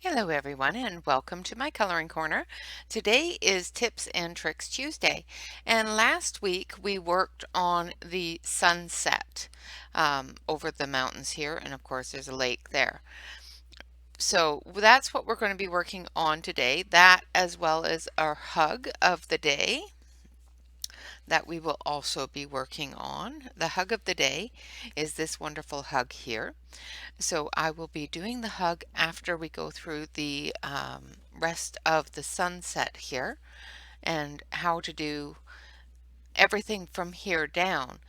Hello everyone and welcome to my coloring corner. Today is Tips and Tricks Tuesday, and last week we worked on the sunset over the mountains here, and of course there's a lake there. So that's what we're going to be working on today, that as well as our hug of the day that we will also be working on. The hug of the day is this wonderful hug here. So I will be doing the hug after we go through the rest of the sunset here and how to do everything from here down,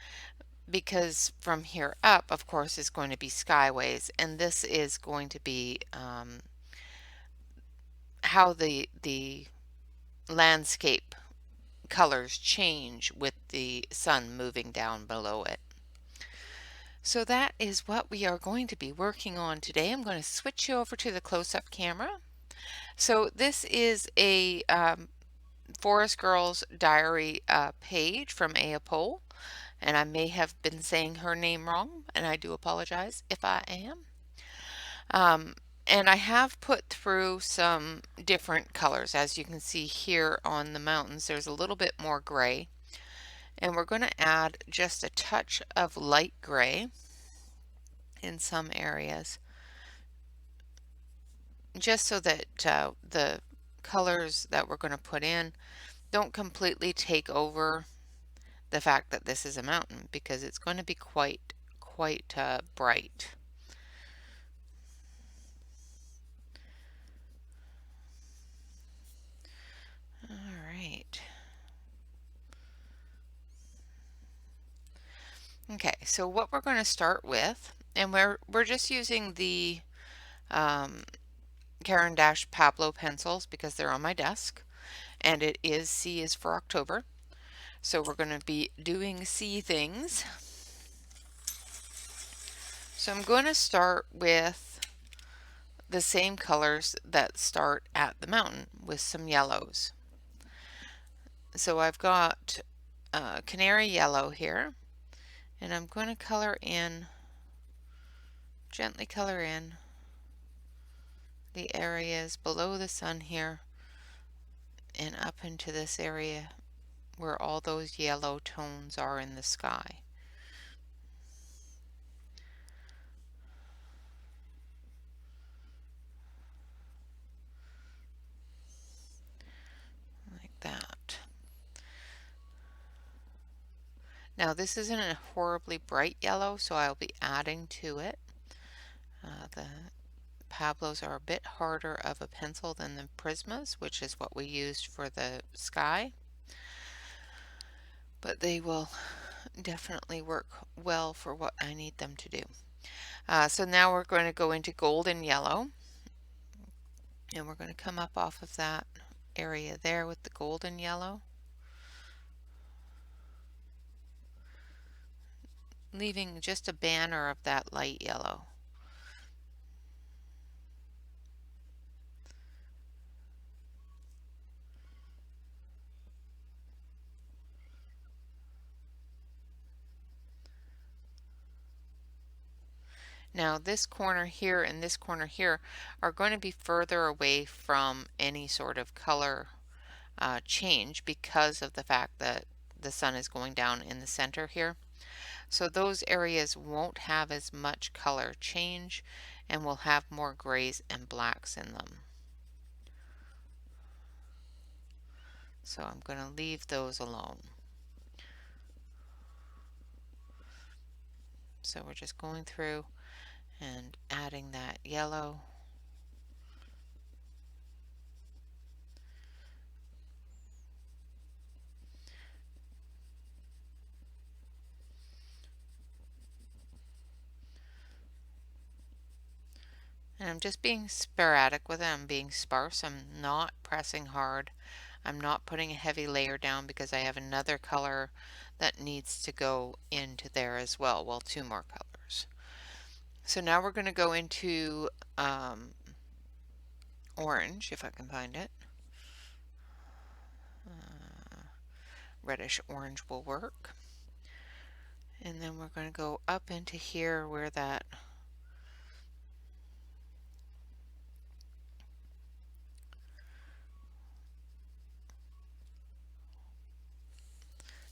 because from here up, of course, is going to be skyways, and this is going to be how the landscape colors change with the sun moving down below it. So that is what we are going to be working on today. I'm going to switch you over to the close-up camera. So this is a Forest Girls Diary page from Aapol, and I may have been saying her name wrong, and I do apologize if I am. And I have put through some different colors. As you can see here on the mountains, there's a little bit more gray, and we're going to add just a touch of light gray in some areas, just so that the colors that we're going to put in don't completely take over the fact that this is a mountain, because it's going to be quite bright. All right. Okay, so what we're going to start with, and we're just using the um, Caran d'Ache Pablo pencils because they're on my desk, and it is C is for October. So we're going to be doing C things. So I'm going to start with the same colors that start at the mountain with some yellows. So I've got canary yellow here, and I'm going to gently color in the areas below the sun here and up into this area where all those yellow tones are in the sky. Like that. Now this isn't a horribly bright yellow, so I'll be adding to it. The Pablos are a bit harder of a pencil than the Prismas, which is what we used for the sky, but they will definitely work well for what I need them to do. So now we're going to go into golden yellow, and we're going to come up off of that area there with the golden yellow, leaving just a banner of that light yellow. Now this corner here and this corner here are going to be further away from any sort of color change because of the fact that the sun is going down in the center here. So those areas won't have as much color change and will have more grays and blacks in them. So I'm going to leave those alone. So we're just going through and adding that yellow. And I'm just being sporadic with it. I'm being sparse. I'm not pressing hard. I'm not putting a heavy layer down because I have another color that needs to go into there as well. Well, two more colors. So now we're going to go into orange, if I can find it. Reddish orange will work. And then we're going to go up into here where that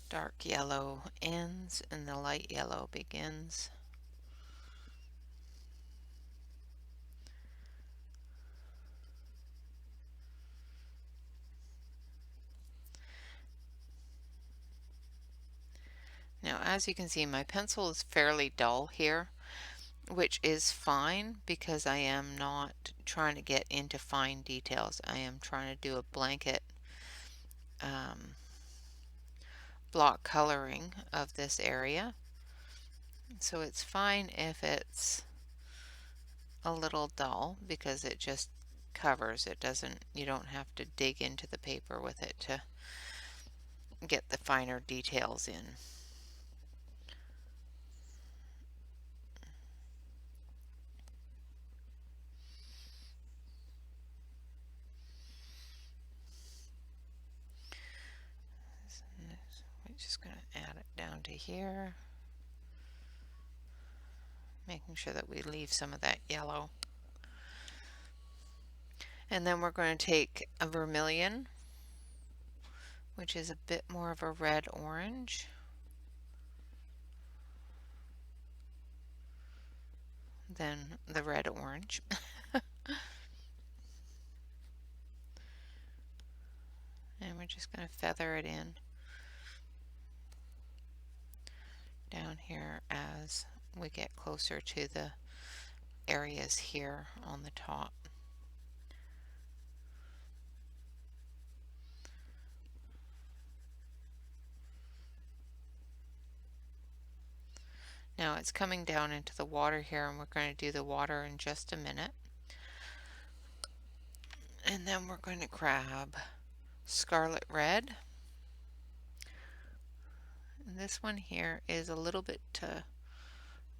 Dark yellow ends and the light yellow begins. Now, as you can see, my pencil is fairly dull here, which is fine because I am not trying to get into fine details. I am trying to do a blanket block coloring of this area. So it's fine if it's a little dull because it just covers. It doesn't, you don't have to dig into the paper with it to get the finer details in. We're just going to add it down to here, making sure that we leave some of that yellow. And then we're going to take a vermilion, which is a bit more of a red orange. Than the red orange. And we're just going to feather it in down here as we get closer to the areas here on the top. Now it's coming down into the water here, and we're going to do the water in just a minute. And then we're going to grab scarlet red. And this one here is a little bit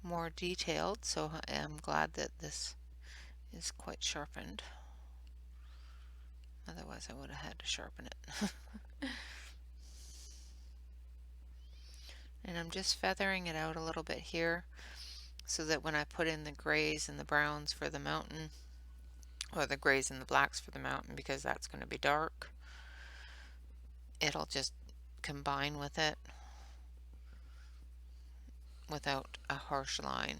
more detailed, so I'm glad that this is quite sharpened. Otherwise I would have had to sharpen it. And I'm just feathering it out a little bit here so that when I put in the grays and the browns for the mountain, or the grays and the blacks for the mountain, because that's going to be dark, it'll just combine with it without a harsh line.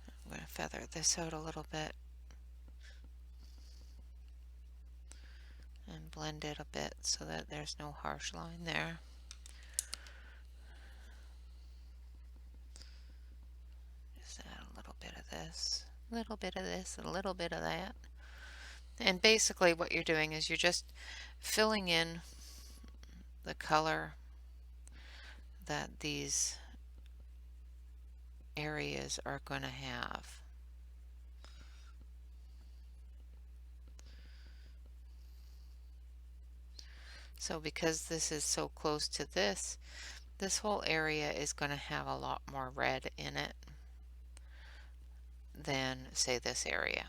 I'm going to feather this out a little bit and blend it a bit so that there's no harsh line there. Just add a little bit of this, a little bit of this, a little bit of that. And basically what you're doing is you're just filling in the color that these areas are going to have. So because this is so close to this whole area is going to have a lot more red in it than, say, this area.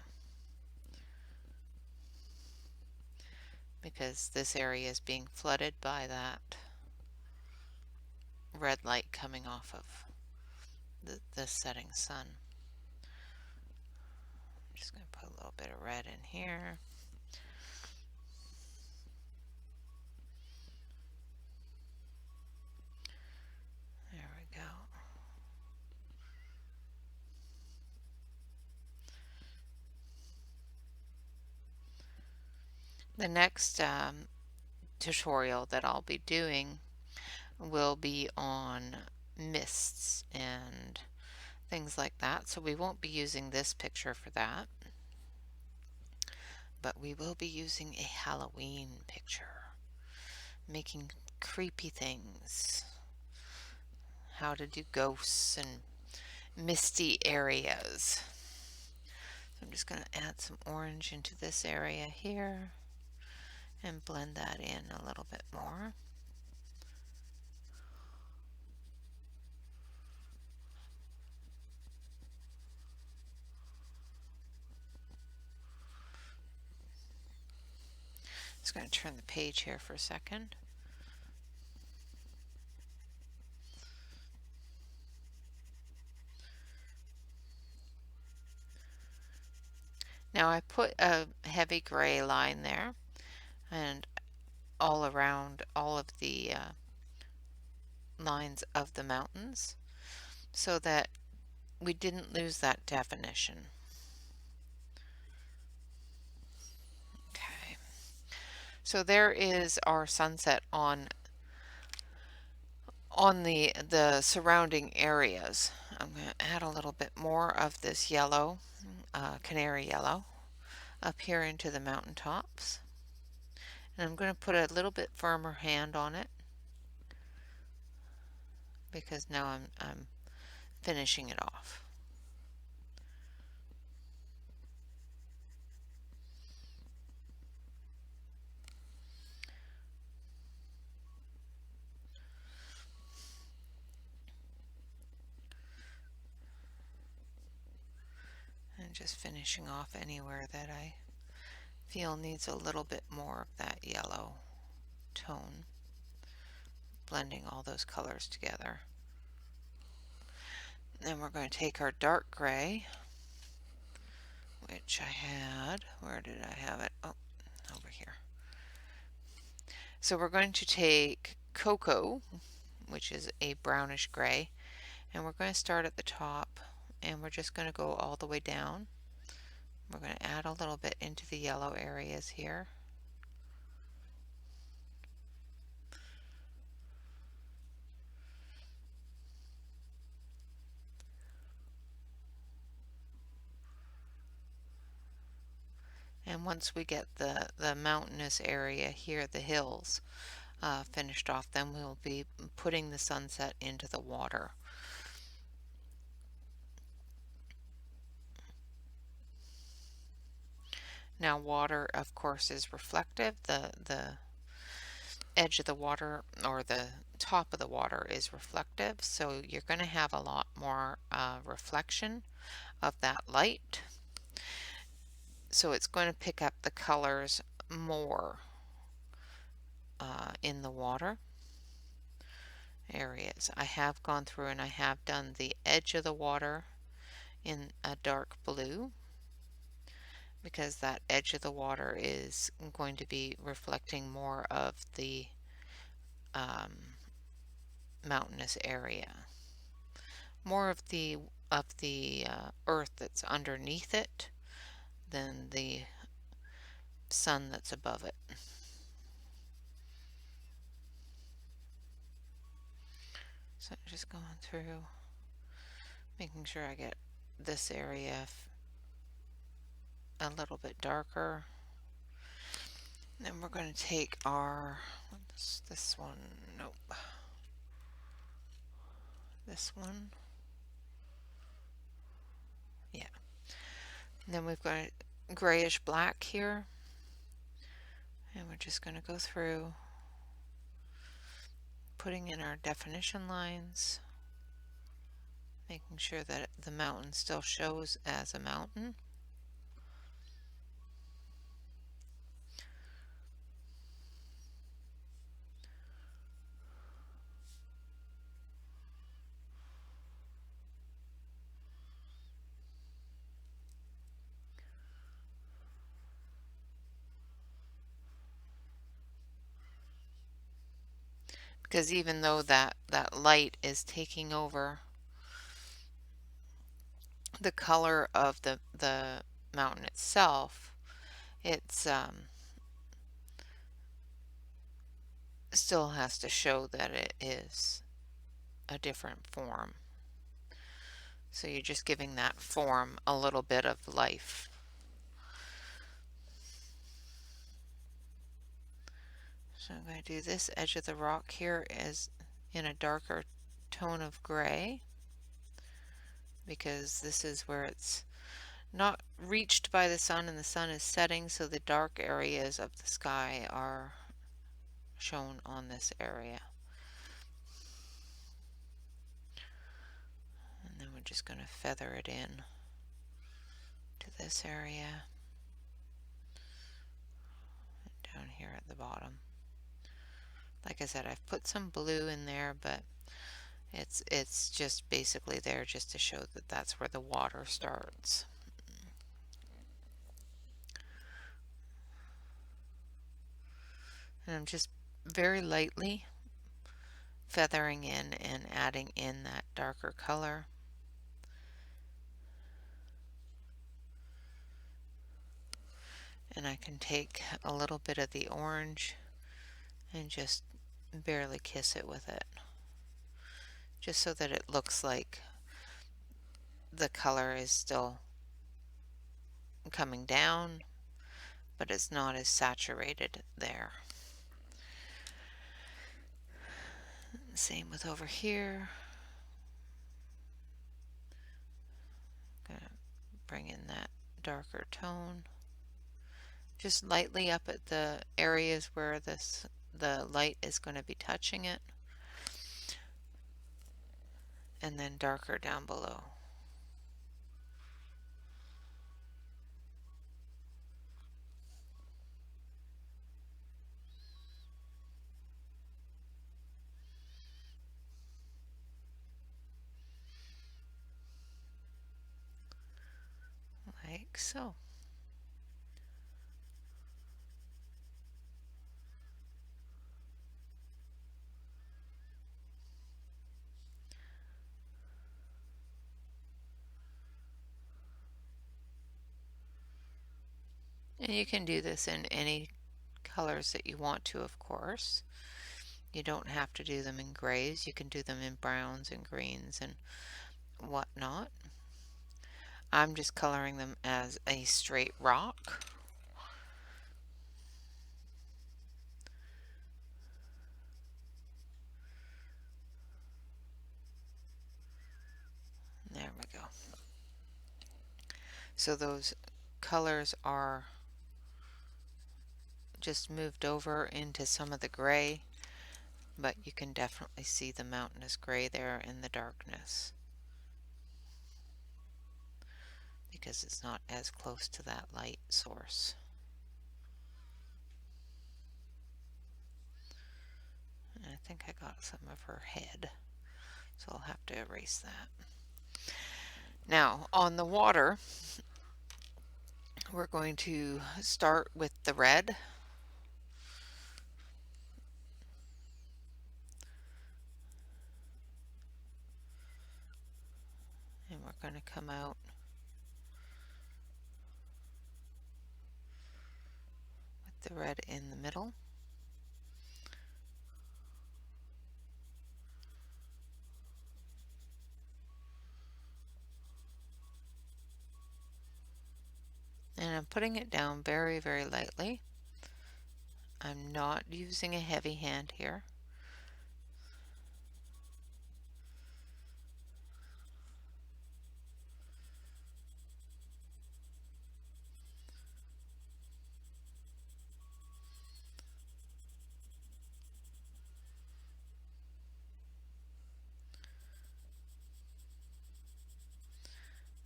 Because this area is being flooded by that red light coming off of the setting sun. I'm just going to put a little bit of red in here. There we go. The next tutorial that I'll be doing will be on mists and things like that, so we won't be using this picture for that, but we will be using a Halloween picture, making creepy things, how to do ghosts and misty areas. So I'm just going to add some orange into this area here and blend that in a little bit more. Just going to turn the page here for a second. Now I put a heavy gray line there and all around all of the lines of the mountains so that we didn't lose that definition. Okay, so there is our sunset on the surrounding areas. I'm going to add a little bit more of this yellow, canary yellow, up here into the mountaintops. And I'm going to put a little bit firmer hand on it because now I'm finishing it off. And just finishing off anywhere that I feel needs a little bit more of that yellow tone, blending all those colors together. Then we're going to take our dark gray, which I had, where did I have it? Oh, over here. So we're going to take cocoa, which is a brownish gray, and we're going to start at the top and we're just going to go all the way down. We're going to add a little bit into the yellow areas here. And once we get the mountainous area here, the hills, finished off, then we'll be putting the sunset into the water. Now water, of course, is reflective. The edge of the water or the top of the water is reflective, so you're going to have a lot more reflection of that light. So it's going to pick up the colors more in the water areas. I have gone through and I have done the edge of the water in a dark blue because that edge of the water is going to be reflecting more of the mountainous area, more of the earth that's underneath it than the sun that's above it. So I'm just going through, making sure I get this area a little bit darker. Then we're going to take our, this one, nope, this one, yeah. And then we've got grayish black here, and we're just going to go through putting in our definition lines, making sure that the mountain still shows as a mountain. Because even though that light is taking over the color of the mountain itself, it's still has to show that it is a different form. So you're just giving that form a little bit of life. So I'm going to do this edge of the rock here as in a darker tone of gray, because this is where it's not reached by the sun and the sun is setting, so the dark areas of the sky are shown on this area. And then we're just going to feather it in to this area and down here at the bottom. Like I said, I've put some blue in there, but it's just basically there just to show that that's where the water starts. And I'm just very lightly feathering in and adding in that darker color. And I can take a little bit of the orange and just barely kiss it with it, just so that it looks like the color is still coming down, but it's not as saturated there. Same with over here. Gonna bring in that darker tone. Just lightly up at the areas where the light is going to be touching it, and then darker down below. Like so. And you can do this in any colors that you want to, of course. You don't have to do them in grays. You can do them in browns and greens and whatnot. I'm just coloring them as a straight rock. There we go. So those colors are just moved over into some of the gray, but you can definitely see the mountainous gray there in the darkness because it's not as close to that light source. And I think I got some of her head, so I'll have to erase that. Now on the water, we're going to start with the red. And we're going to come out with the red in the middle. And I'm putting it down very, very lightly. I'm not using a heavy hand here.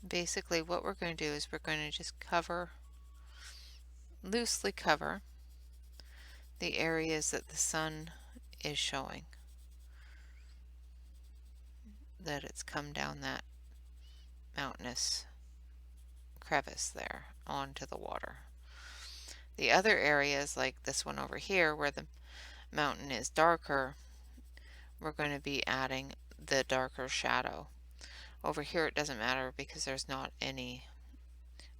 Basically what we're going to do is we're going to just loosely cover the areas that the sun is showing, that it's come down that mountainous crevice there onto the water. The other areas, like this one over here where the mountain is darker, we're going to be adding the darker shadow. Over here it doesn't matter because there's not any,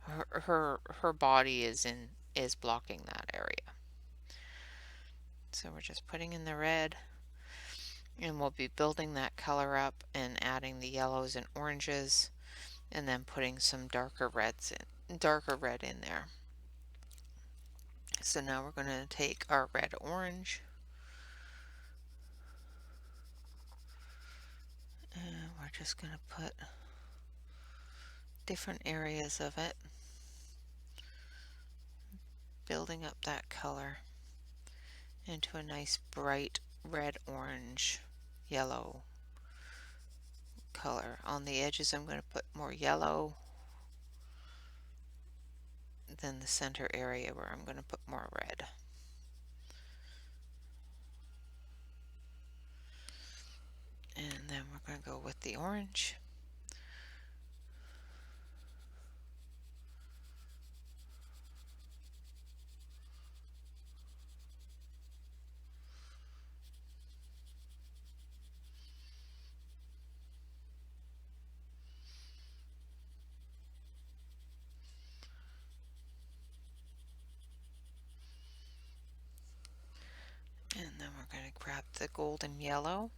her body is blocking that area. So we're just putting in the red, and we'll be building that color up and adding the yellows and oranges, and then putting some darker red in there. So now we're going to take our red orange, and we're just going to put different areas of it, building up that color into a nice bright red, orange, yellow color. On the edges I'm going to put more yellow than the center area where I'm going to put more red. And then we're going to go with the orange. the golden yellow.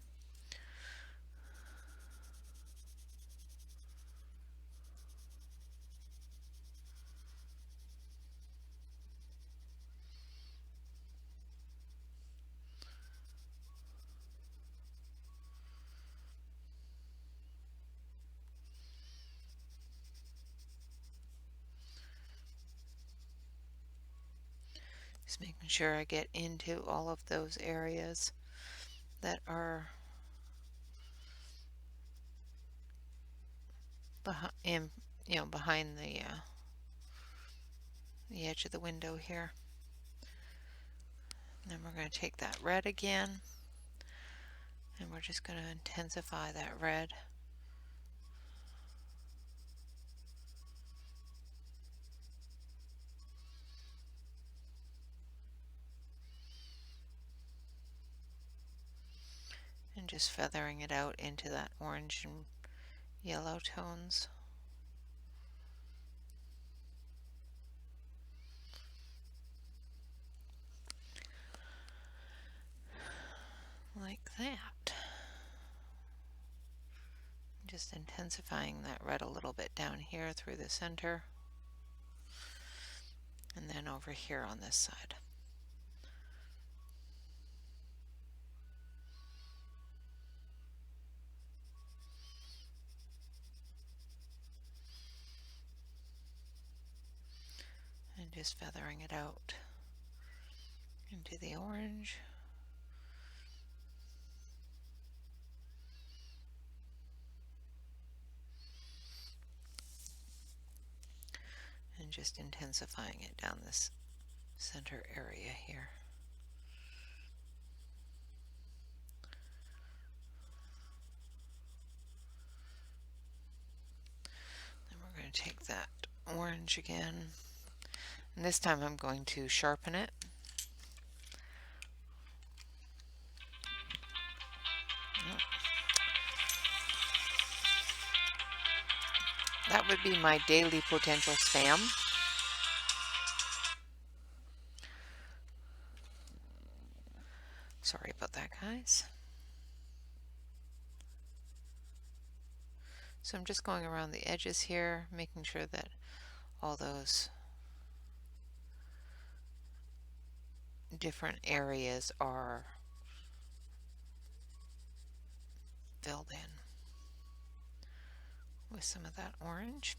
Just making sure I get into all of those areas that are behind, behind the edge of the window here. And then we're going to take that red again, and we're just going to intensify that red. And just feathering it out into that orange and yellow tones. Like that. Just intensifying that red a little bit down here through the center, and then over here on this side. And just feathering it out into the orange. And just intensifying it down this center area here. Then we're going to take that orange again, and this time I'm going to sharpen it. That would be my daily potential spam. Sorry about that, guys. So I'm just going around the edges here, making sure that all those different areas are filled in with some of that orange.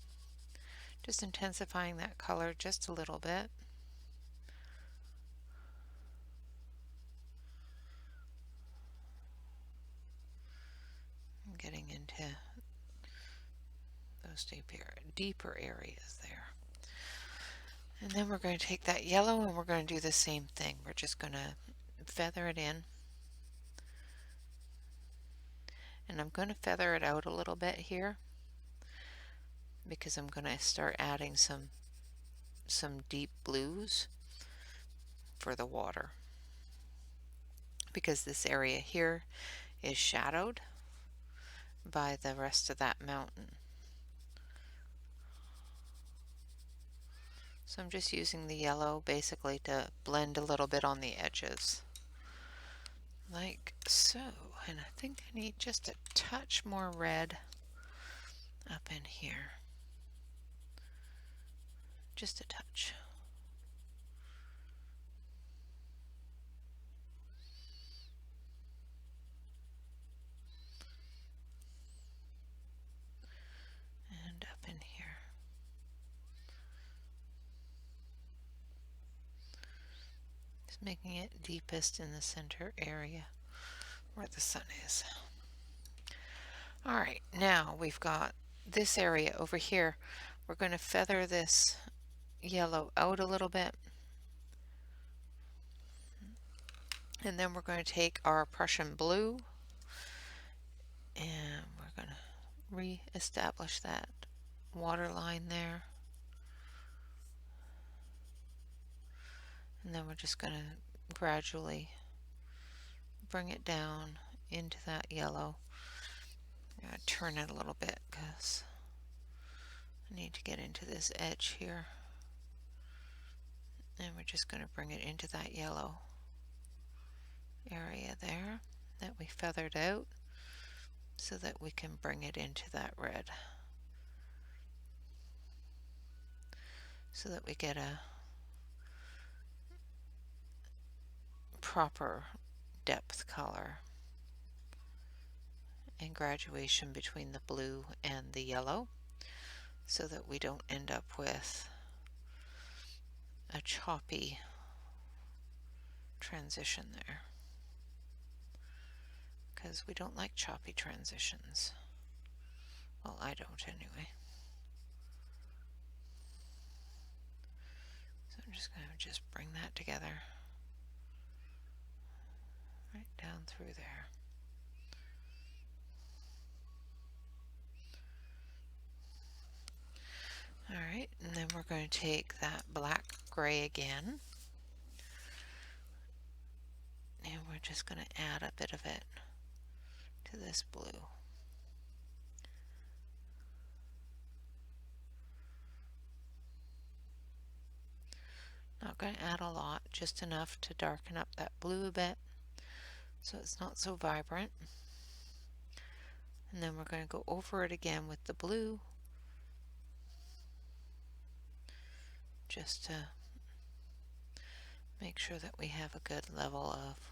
Just intensifying that color just a little bit. And getting into those deeper areas there. And then we're going to take that yellow and we're going to do the same thing. We're just going to feather it in. And I'm going to feather it out a little bit here because I'm going to start adding some deep blues for the water, because this area here is shadowed by the rest of that mountain. So I'm just using the yellow basically to blend a little bit on the edges, like so. And I think I need just a touch more red up in here, just a touch. And up in here. Just making it deepest in the center area where the sun is. Alright, now we've got this area over here. We're going to feather this yellow out a little bit. And then we're going to take our Prussian blue and we're going to re-establish that water line there. And then we're just going to gradually bring it down into that yellow. I'm going to turn it a little bit because I need to get into this edge here. And we're just going to bring it into that yellow area there. that we feathered out so that we can bring it into that red, so that we get a proper depth color and graduation between the blue and the yellow, so that we don't end up with a choppy transition there, because we don't like choppy transitions. Well, I don't anyway. So I'm just going to bring that together right down through there. Alright, and then we're going to take that black gray again, and we're just going to add a bit of it to this blue. Not going to add a lot, just enough to darken up that blue a bit so it's not so vibrant. And then we're going to go over it again with the blue, just to make sure that we have a good level of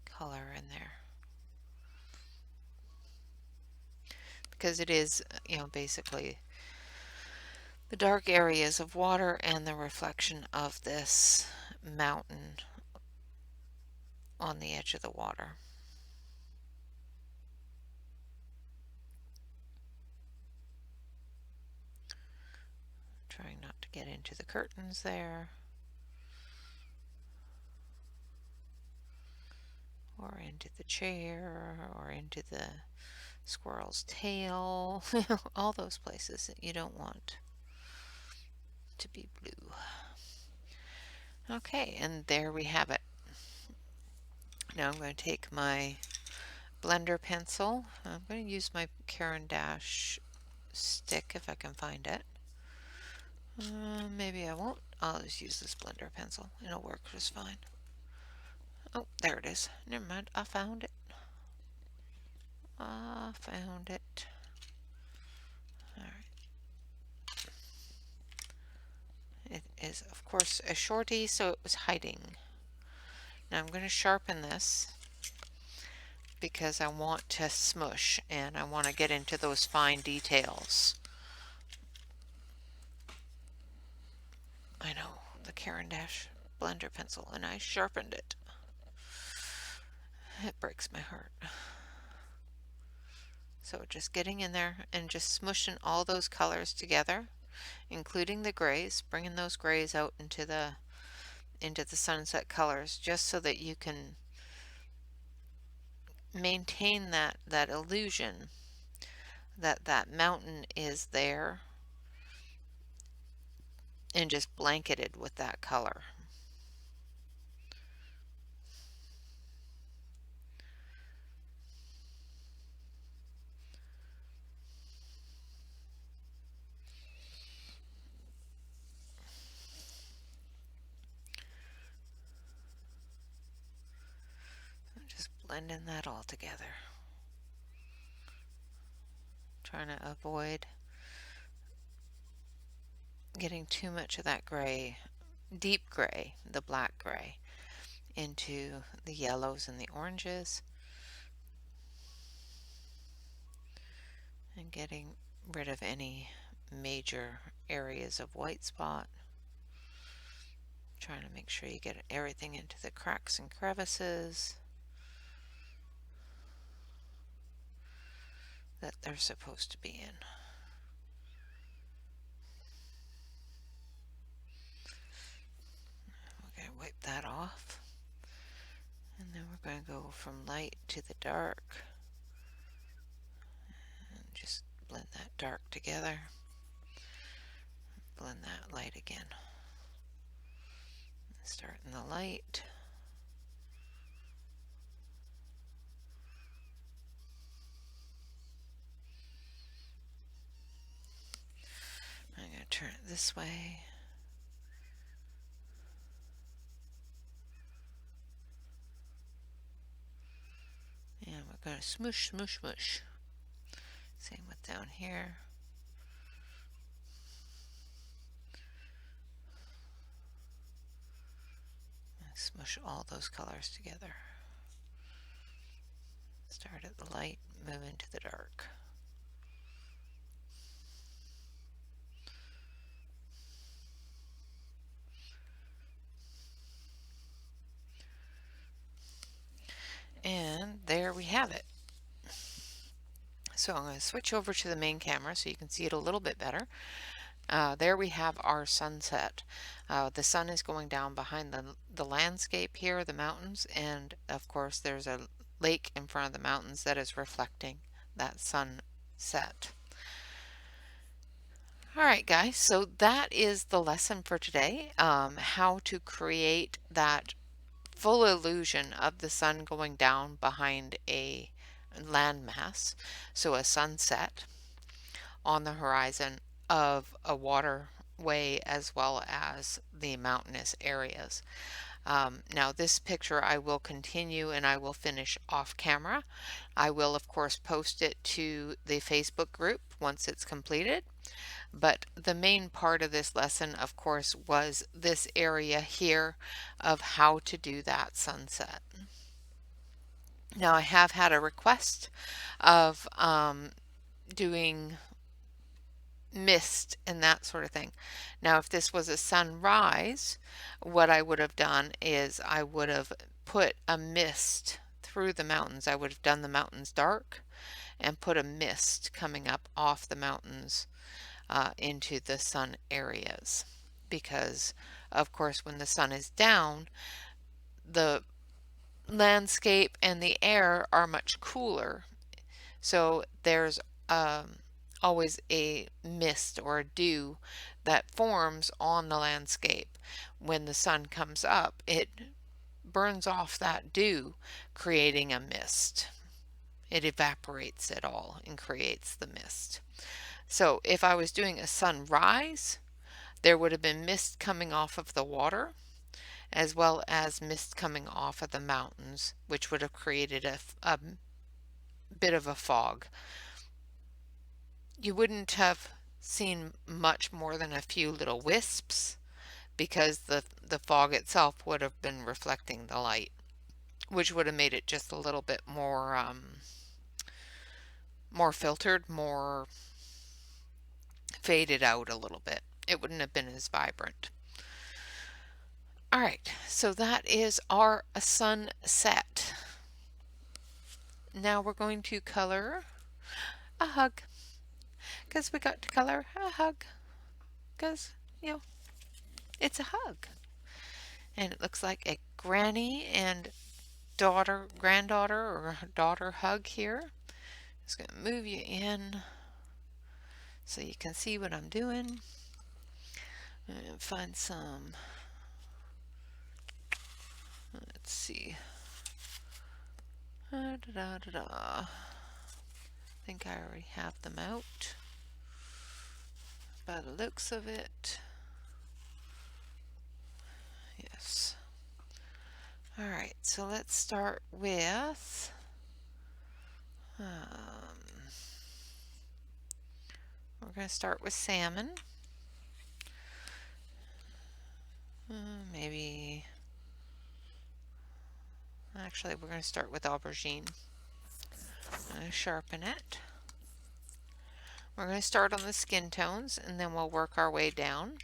color in there. Because it is, you know, basically the dark areas of water and the reflection of this mountain on the edge of the water. Trying not to get into the curtains there, or into the chair, or into the squirrel's tail, all those places that you don't want to be blue. Okay, and there we have it. Now I'm going to take my blender pencil. I'm going to use my Caran d'Ache stick if I can find it. Maybe I won't. I'll just use this blender pencil. It'll work just fine. Oh, there it is. Never mind. I found it. I found it. Alright. It is, of course, a shorty, so it was hiding. Now I'm going to sharpen this because I want to smush and I want to get into those fine details. I know, the Caran d'Ache blender pencil, and I sharpened it. It breaks my heart. So just getting in there and just smushing all those colors together, including the grays, bringing those grays out into the sunset colors, just so that you can maintain that illusion that that mountain is there and just blanketed with that color. Just blending that all together. Trying to avoid getting too much of that gray, deep gray, the black gray, into the yellows and the oranges, and getting rid of any major areas of white spot. Trying to make sure you get everything into the cracks and crevices that they're supposed to be in. We're going to wipe that off, and then we're going to go from light to the dark and just blend that dark together, blend that light again. Start in the light. I'm going to turn it this way. We're going to smoosh, smoosh, smoosh. Same with down here. Smush all those colors together. Start at the light, move into the dark. And there we have it. So I'm going to switch over to the main camera so you can see it a little bit better. There we have our sunset. The sun is going down behind the landscape here, the mountains, and of course there's a lake in front of the mountains that is reflecting that sunset. Alright guys, so that is the lesson for today, how to create that full illusion of the sun going down behind a landmass, so a sunset on the horizon of a waterway as well as the mountainous areas. Now this picture I will continue and I will finish off camera. I will of course post it to the Facebook group once it's completed. But the main part of this lesson, of course, was this area here of how to do that sunset. Now I have had a request of doing mist and that sort of thing. Now if this was a sunrise, what I would have done is I would have put a mist through the mountains. I would have done the mountains dark and put a mist coming up off the mountains into the sun areas, because of course when the sun is down, the landscape and the air are much cooler, so there's always a mist or a dew that forms on the landscape. When the sun comes up, it burns off that dew, creating a mist. It evaporates it all and creates the mist. So if I was doing a sunrise, there would have been mist coming off of the water as well as mist coming off of the mountains, which would have created a bit of a fog. You wouldn't have seen much more than a few little wisps because the fog itself would have been reflecting the light, which would have made it just a little bit more more filtered, more faded out a little bit. It wouldn't have been as vibrant. All right, so that is our sunset. Now we're going to color a hug, because we got to color a hug, because, you know, it's a hug. And it looks like a granny and granddaughter or daughter hug here. Just going to move you in so you can see what I'm doing. And find some, let's see. I think I already have them out by the looks of it. Yes. Alright, so let's start with we're going to start with salmon. Maybe, actually we're going to start with aubergine. I'm going to sharpen it. We're going to start on the skin tones and then we'll work our way down.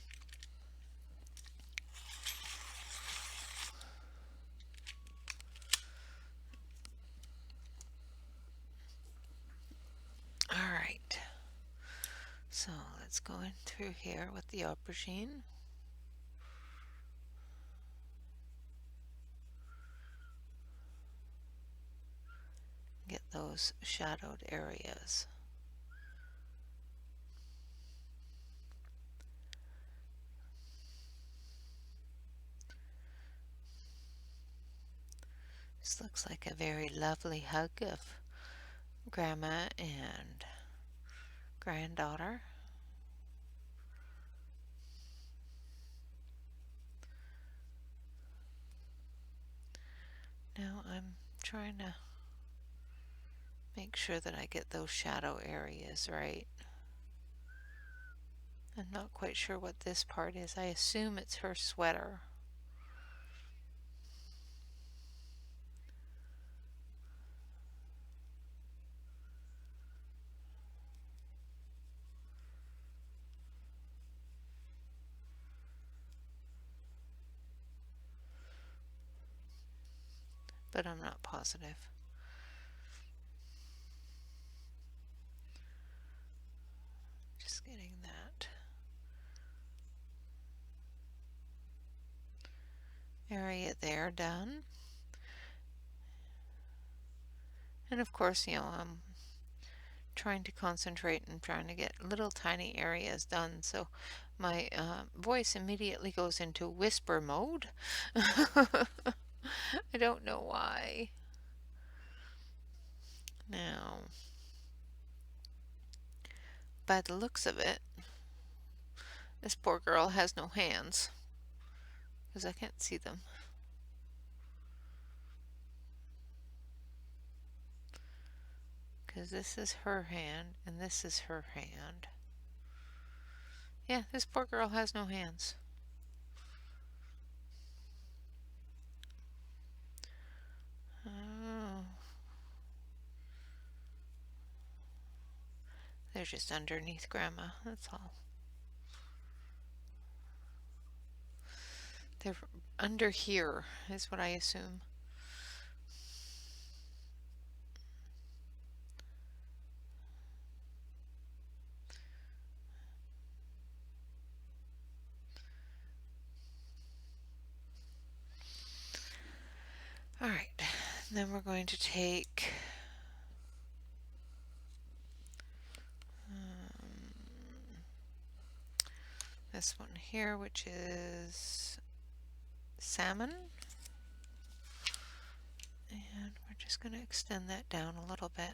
Alright, so let's go in through here with the aubergine. Get those shadowed areas. This looks like a very lovely hug of grandma and granddaughter. Now I'm trying to Make sure that I get those shadow areas right. I'm not quite sure what this part is. I assume it's her sweater. But I'm not positive. Just getting that area there done. And of course, I'm trying to concentrate and trying to get little tiny areas done, so my voice immediately goes into whisper mode. I don't know why. Now, by the looks of it, this poor girl has no hands because I can't see them. Because this is her hand and this is her hand. Yeah, this poor girl has no hands. Oh. They're just underneath Grandma, that's all. They're under here, is what I assume. Alright, then we're going to take this one here, which is salmon. And we're just going to extend that down a little bit.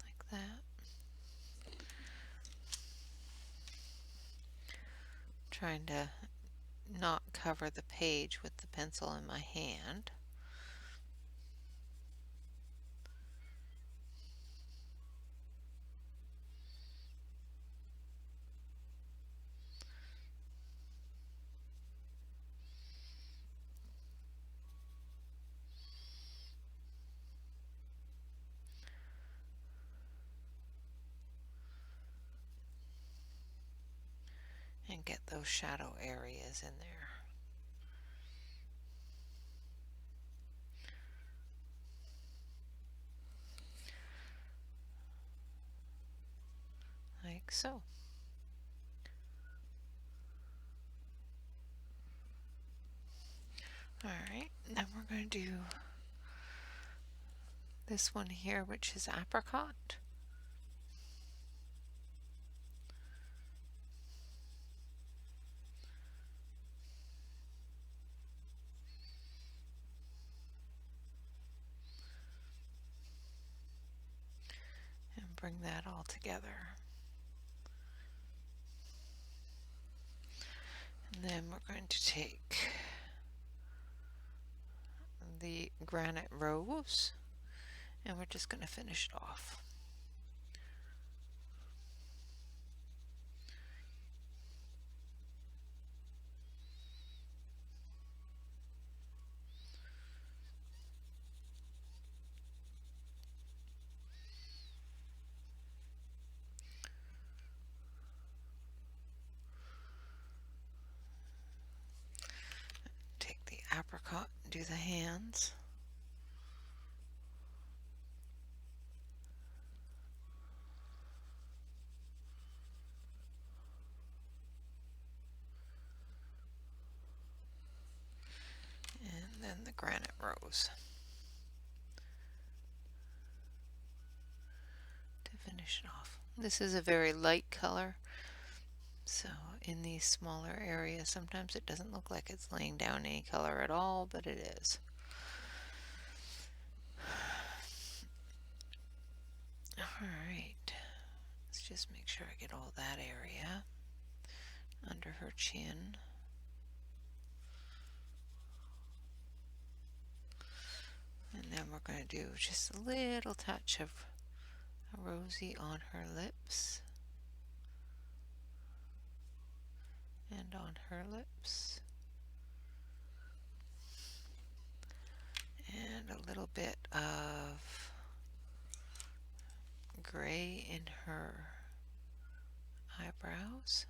Like that. Trying to not cover the page with the pencil in my hand. And get those shadow areas in there. Like so. Alright, then we're going to do this one here, which is apricot. And bring that all together. And then we're going to take the granite rose and we're just going to finish it off. Take the apricot and do the hands. And then the granite rose to finish it off. This is a very light color, so in these smaller areas sometimes it doesn't look like it's laying down any color at all, but it is. Alright, just make sure I get all that area under her chin. And then we're going to do just a little touch of rosy on her lips and on her lips. And a little bit of gray in her eyebrows,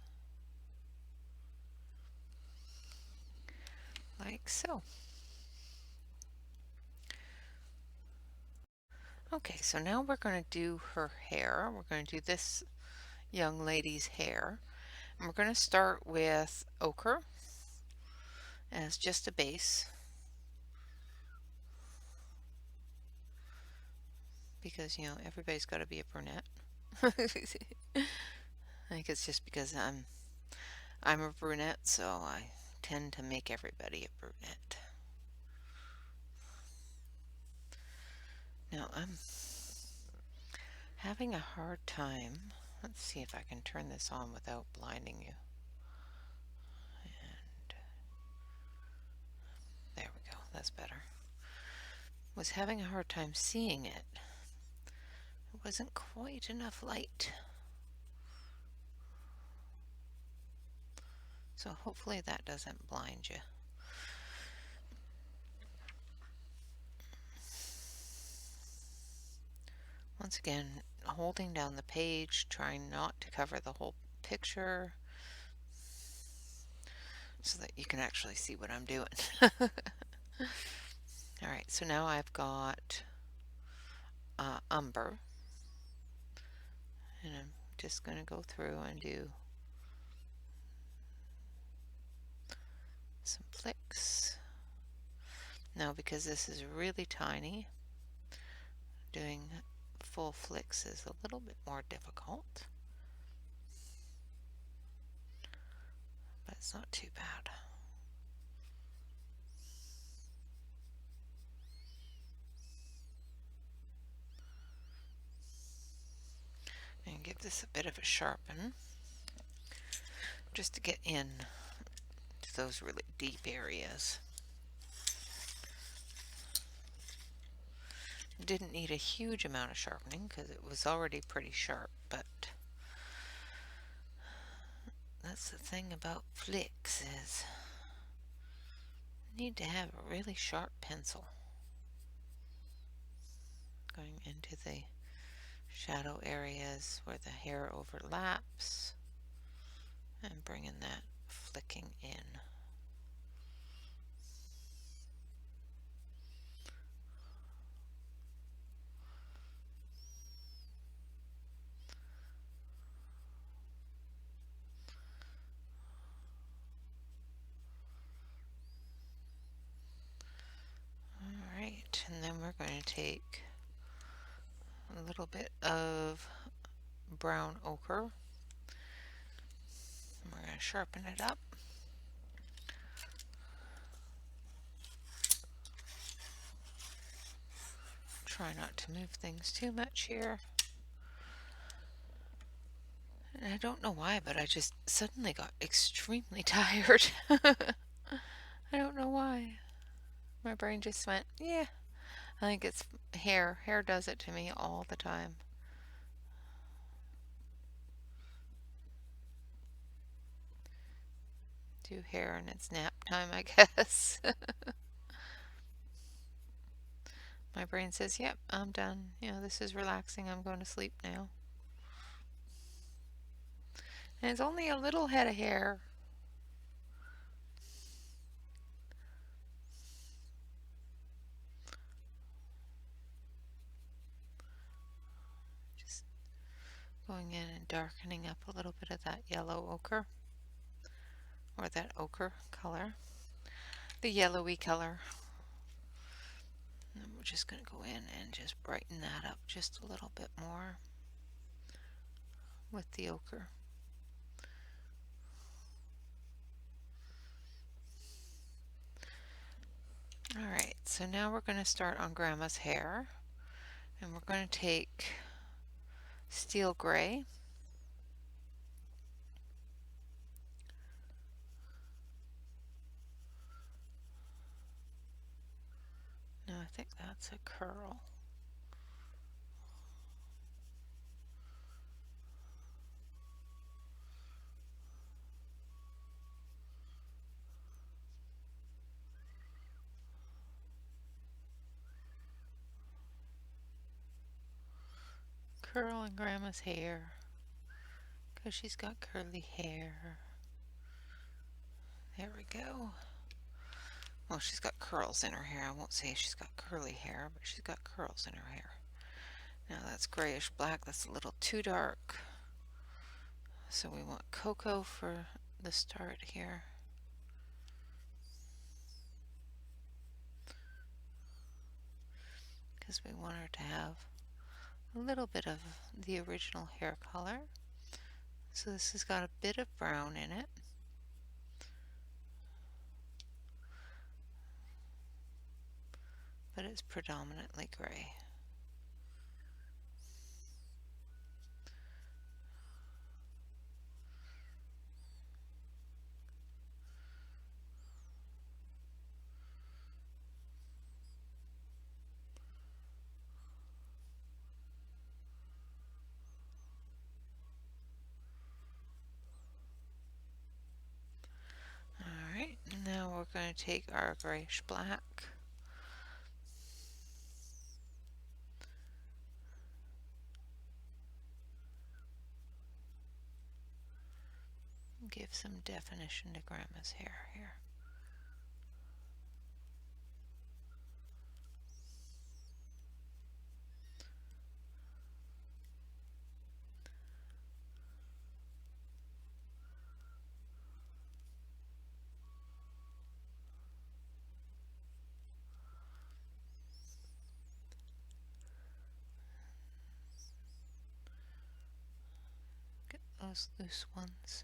like so. Okay, so now we're going to do her hair. We're going to do this young lady's hair. And we're going to start with ochre as just a base, because, you know, everybody's got to be a brunette. I think it's just because I'm a brunette, so I tend to make everybody a brunette. Now I'm having a hard time. Let's see if I can turn this on without blinding you. And there we go, that's better. Was having a hard time seeing it. It wasn't quite enough light. So hopefully that doesn't blind you. Once again, holding down the page, trying not to cover the whole picture so that you can actually see what I'm doing. Alright, so now I've got umber, and I'm just going to go through and do some flicks. Now, because this is really tiny, doing full flicks is a little bit more difficult, but it's not too bad. And give this a bit of a sharpen just to get in to those really deep areas. Didn't need a huge amount of sharpening because it was already pretty sharp, but that's the thing about flicks is you need to have a really sharp pencil. Going into the shadow areas where the hair overlaps and bringing that flicking in. Alright, and then we're going to take a little bit of brown ochre. We're going to sharpen it up. Try not to move things too much here. And I don't know why, but I just suddenly got extremely tired. I don't know why. My brain just went, yeah. I think it's hair. Hair does it to me all the time. Do hair and it's nap time, I guess. My brain says, yep, I'm done. You know, this is relaxing. I'm going to sleep now. And it's only a little head of hair. Just going in and darkening up a little bit of that yellow ochre, or that ochre color, the yellowy color. And we're just going to go in and just brighten that up just a little bit more with the ochre. Alright, so now we're going to start on Grandma's hair, and we're going to take steel gray I think that's a curl. Curling Grandma's hair, because she's got curly hair. There we go. Well, she's got curls in her hair. I won't say she's got curly hair, but she's got curls in her hair. Now that's grayish black. That's a little too dark. So we want cocoa for the start here. Because we want her to have a little bit of the original hair color. So this has got a bit of brown in it. But it's predominantly gray. Alright, now we're going to take our grayish black. Give some definition to Grandma's hair here. Get those loose ones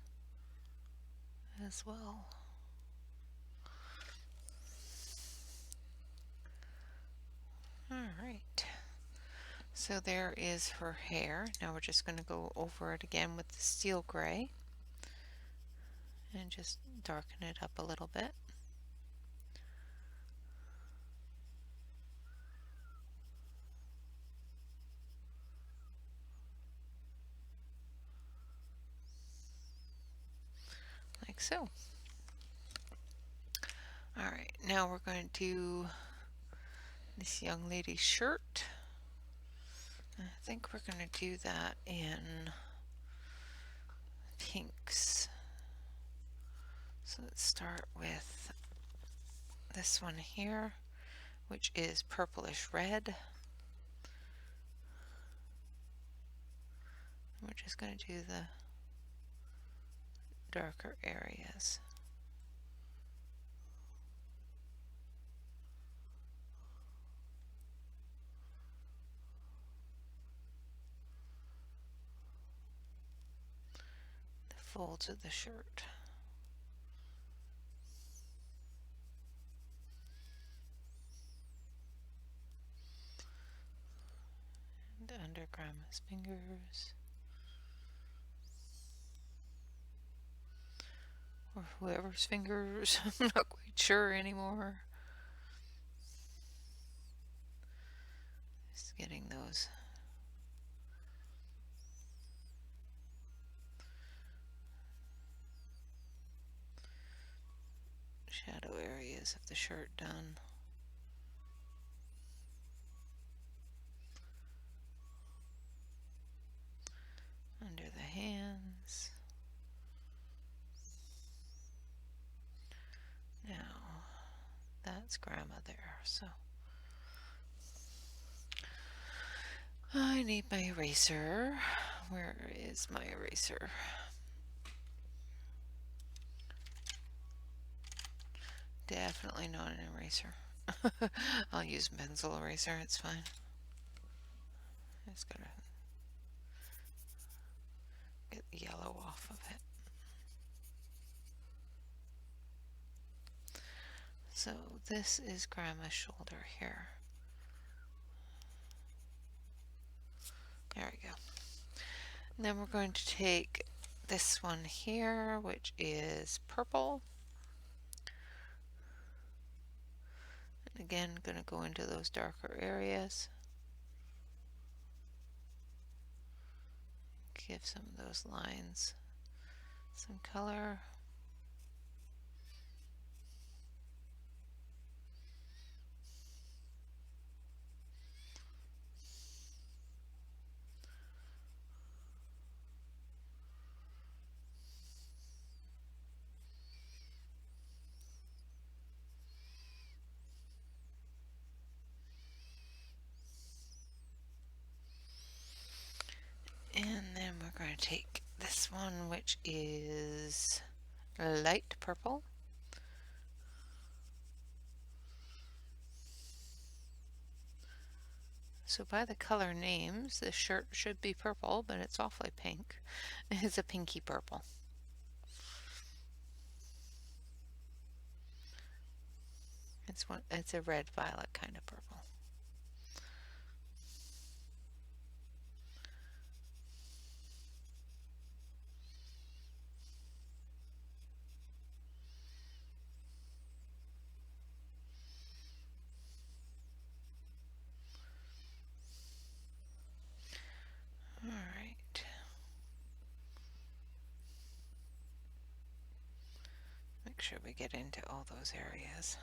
as well. Alright, so there is her hair. Now we're just going to go over it again with the steel gray and just darken it up a little bit. Like so. Alright, now we're going to do this young lady's shirt. I think we're going to do that in pinks. So let's start with this one here, which is purplish red. We're just going to do the darker areas. The folds of the shirt. And under Grandma's fingers. Or whoever's fingers, I'm not quite sure anymore. Just getting those shadow areas of the shirt done. Under the hands. Now, that's Grandma there, so I need my eraser. Where is my eraser? Definitely not an eraser. I'll use pencil eraser, it's fine. Just gotta get the yellow off of it. So this is Grandma's shoulder here. There we go. And then we're going to take this one here, which is purple. Again, going to go into those darker areas. Give some of those lines some color. And then we're going to take this one, which is light purple. So by the color names, this shirt should be purple, but it's awfully pink. It's a pinky purple. It's a red violet kind of purple. All right. Make sure we get into all those areas.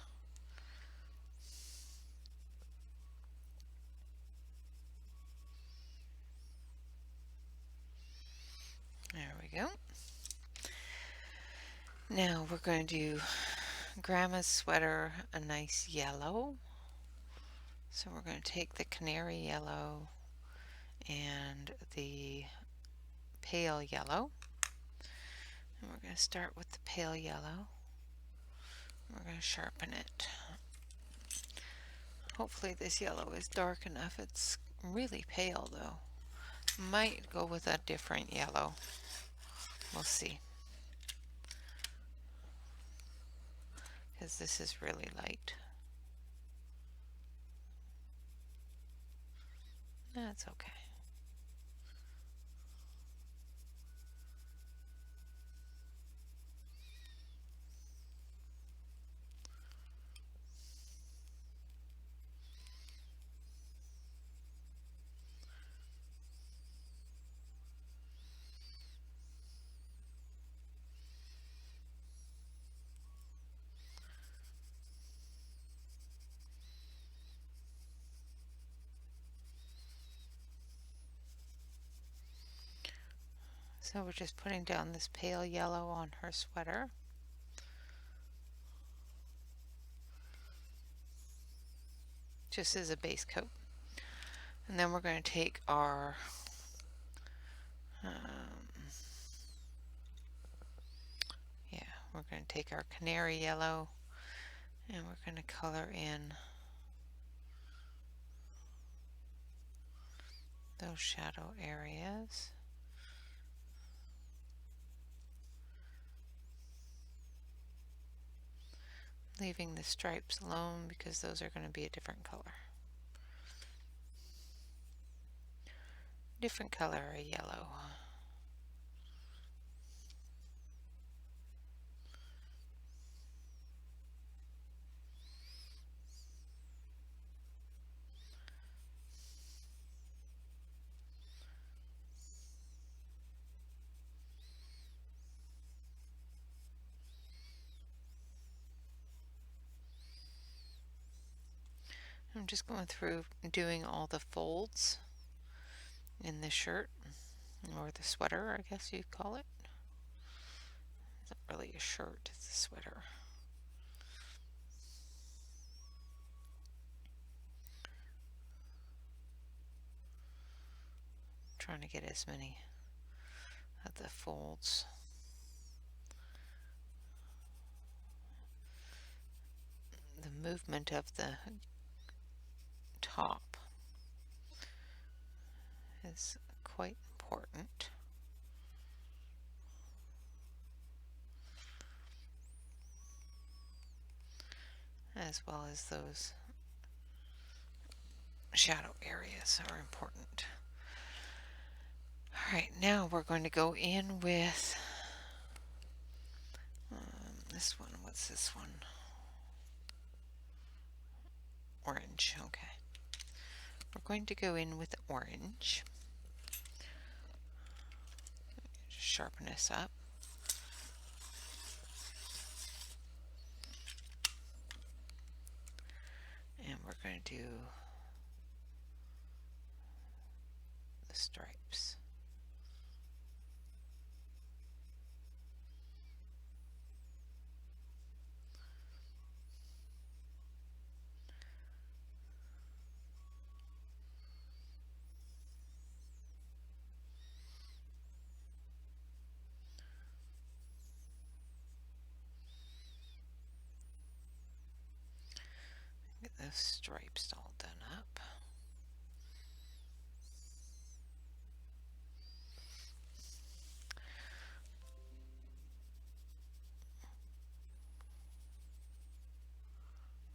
There we go. Now we're going to do Grandma's sweater, a nice yellow. So we're going to take the canary yellow and the pale yellow. And we're going to start with the pale yellow. We're going to sharpen it. Hopefully this yellow is dark enough. It's really pale though. Might go with a different yellow. We'll see. Because this is really light. That's okay. So we're just putting down this pale yellow on her sweater. Just as a base coat. And then we're going to take our we're going to take our canary yellow and we're going to color in those shadow areas. Leaving the stripes alone because those are going to be a different color. Different color of yellow. I'm just going through doing all the folds in the shirt, or the sweater, I guess you'd call it. It's not really a shirt, it's a sweater. Trying to get as many of the folds. The movement of the top is quite important. As well as those shadow areas are important. Alright, now we're going to go in with this one. What's this one? orange. Okay. We're going to go in with orange. Just sharpen this up. And we're going to do the stripes. Get those stripes all done up.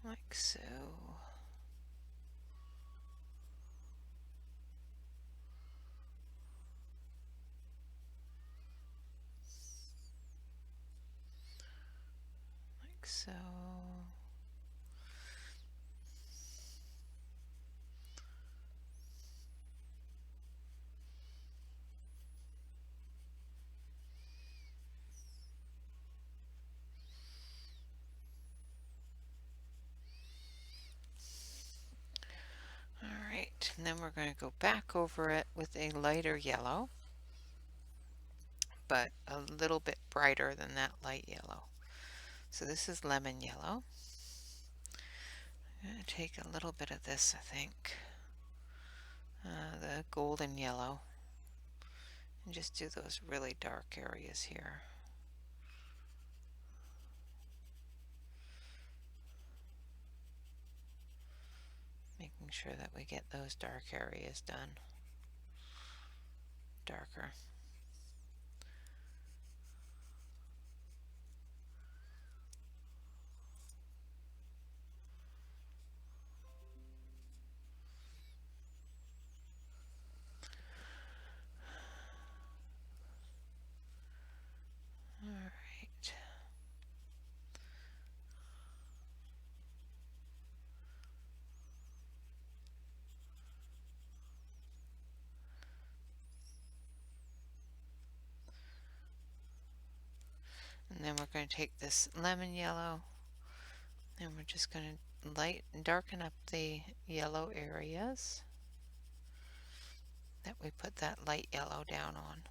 Like so. Like so. Alright, and then we're going to go back over it with a lighter yellow, but a little bit brighter than that light yellow. So this is lemon yellow. I'm going to take a little bit of this, I think, the golden yellow, and just do those really dark areas here. Making sure that we get those dark areas done darker. Alright. And then we're going to take this lemon yellow and we're just going to darken up the yellow areas that we put that light yellow down on.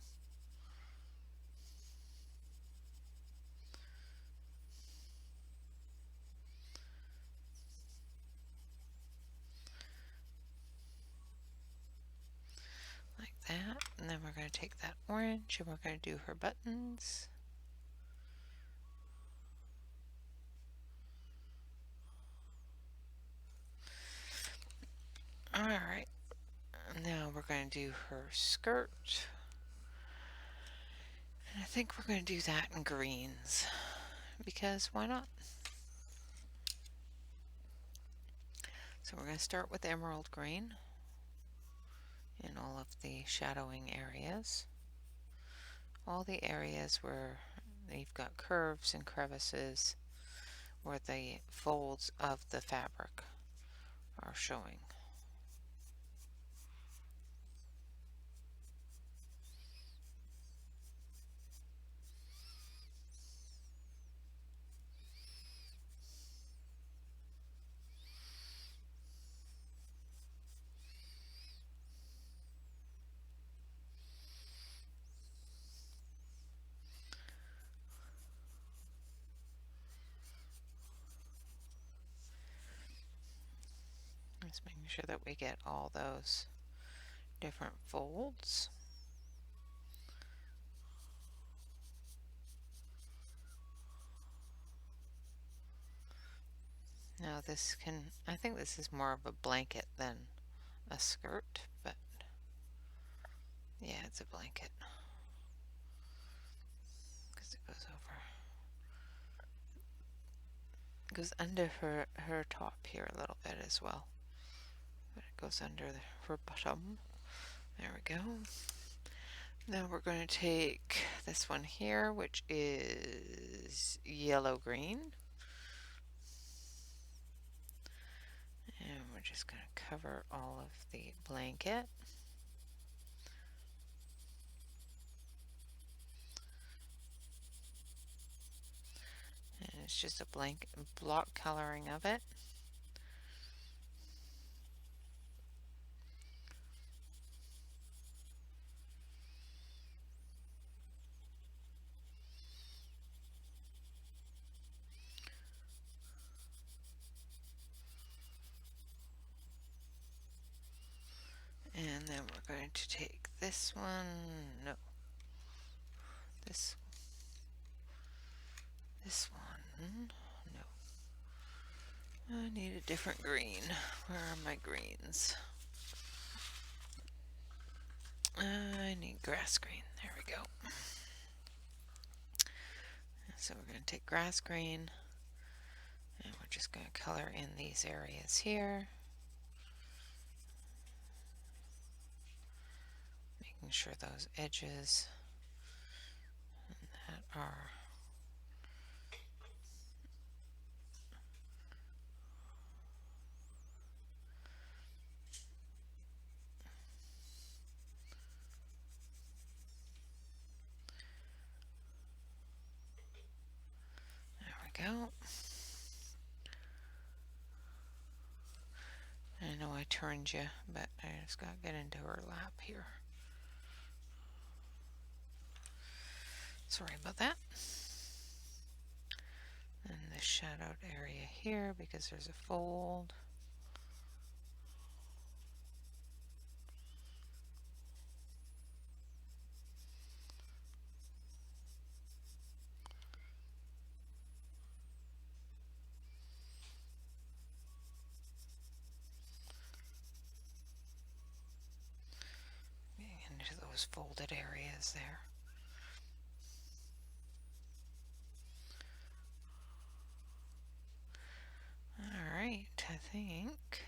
Like that. And then we're going to take that orange and we're going to do her buttons. Alright, now we're going to do her skirt. And I think we're going to do that in greens, because why not? So we're going to start with emerald green in all of the shadowing areas. All the areas where you've got curves and crevices where the folds of the fabric are showing. Just making sure that we get all those different folds. Now this can, I think this is more of a blanket than a skirt, but yeah, it's a blanket because it goes under her top here a little bit as well, but it goes under her bottom. There we go. Now we're going to take this one here, which is yellow green, and we're just going to cover all of the blanket. And it's just a blank block coloring of it. And then we're going to take this one, no, this one, no. I need a different green. Where are my greens? I need grass green. There we go. So we're going to take grass green and we're just going to color in these areas here. Making sure those edges that are there we go. I know I turned you, but I just got to get into her lap here. Sorry about that. And the shadowed area here because there's a fold. Getting into those folded areas there. Alright, I think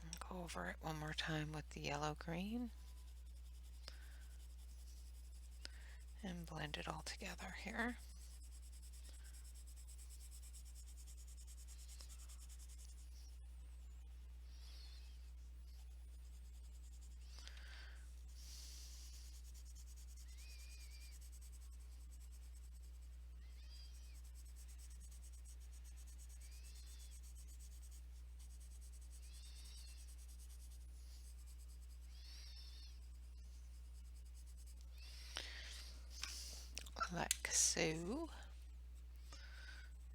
I'll go over it one more time with the yellow green and blend it all together here. Like so.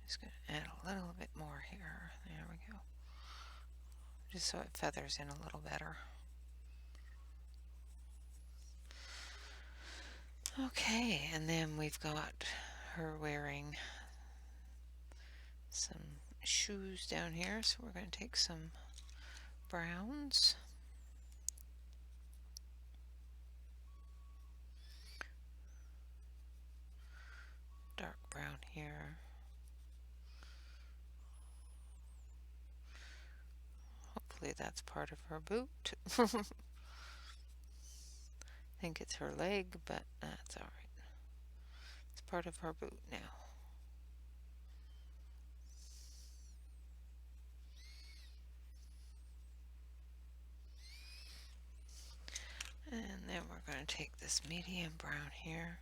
Just going to add a little bit more here. There we go. Just so it feathers in a little better. Okay, and then we've got her wearing some shoes down here, so we're going to take some browns. Dark brown here. Hopefully that's part of her boot. I think it's her leg, but that's alright. It's part of her boot now. And then we're going to take this medium brown here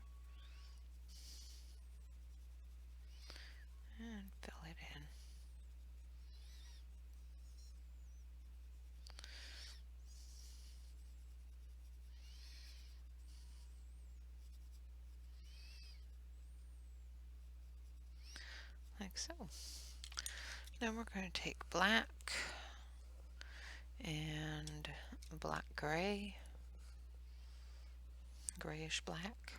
and fill it in. Like so. Then we're going to take black and black gray, grayish black.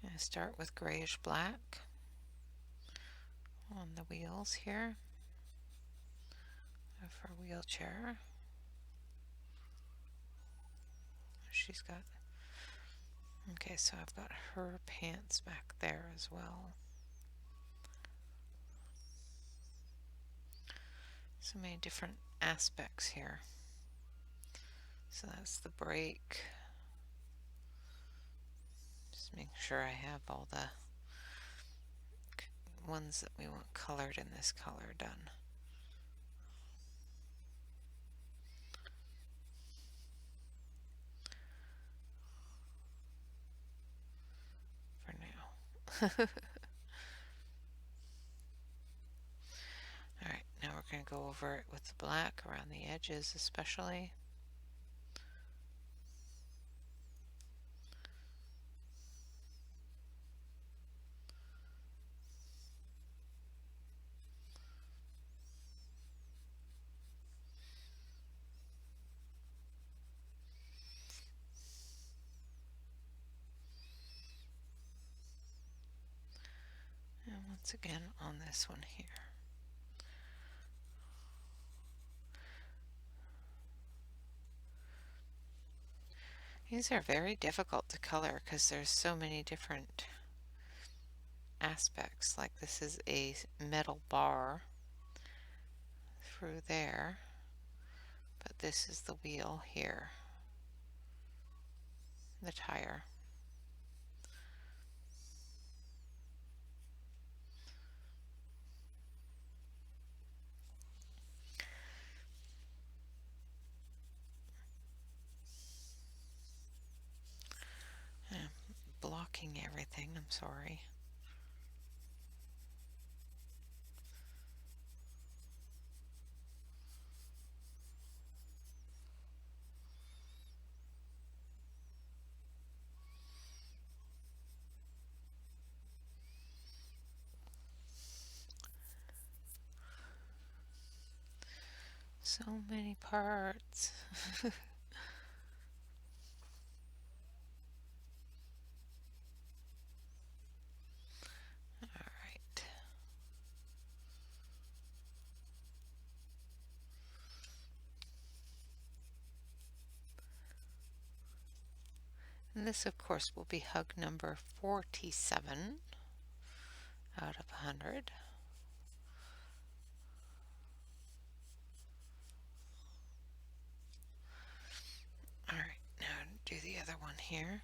I'm going to start with grayish black on the wheels here of her wheelchair. She's got, okay, so I've got her pants back there as well. So many different aspects here. So that's the brake. Just make sure I have all the ones that we want colored in this color done. Alright, now we're going to go over it with the black around the edges especially. And once again on this one here. These are very difficult to color because there's so many different aspects. Like this is a metal bar through there, but this is the wheel here, the tire. I'm blocking everything, I'm sorry. So many parts. Alright. And this, of course, will be hug number 47 out of 100. Alright, now do the other one here.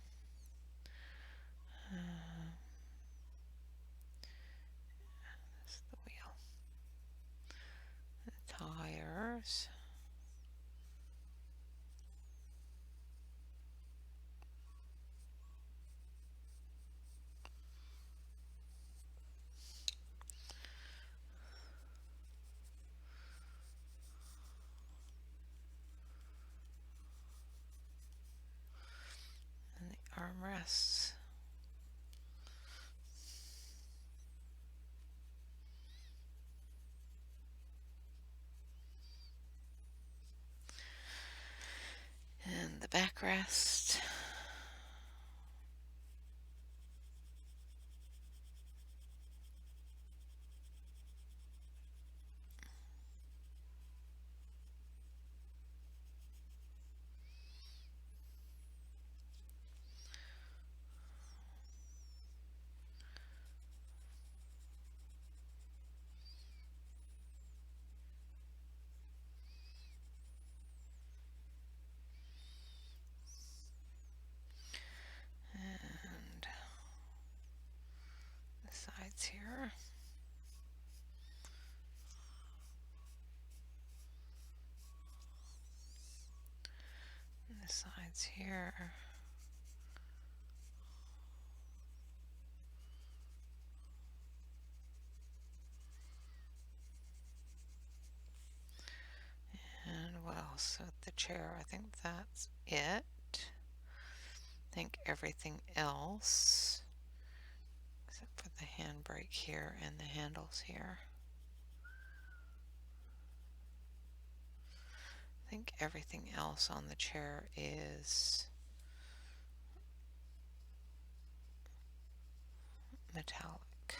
This is the wheel. The tires. And the armrests. And the backrest. And the sides here. And the sides here. And what else with the chair? I think that's it. I think everything else, except for the handbrake here and the handles here. I think everything else on the chair is metallic.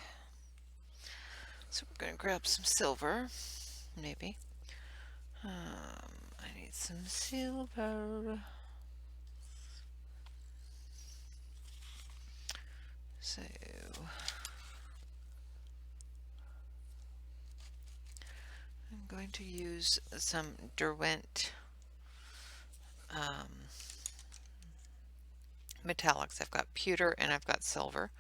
So we're going to grab some silver, maybe. I need some silver. So I'm going to use some Derwent metallics. I've got pewter and I've got silver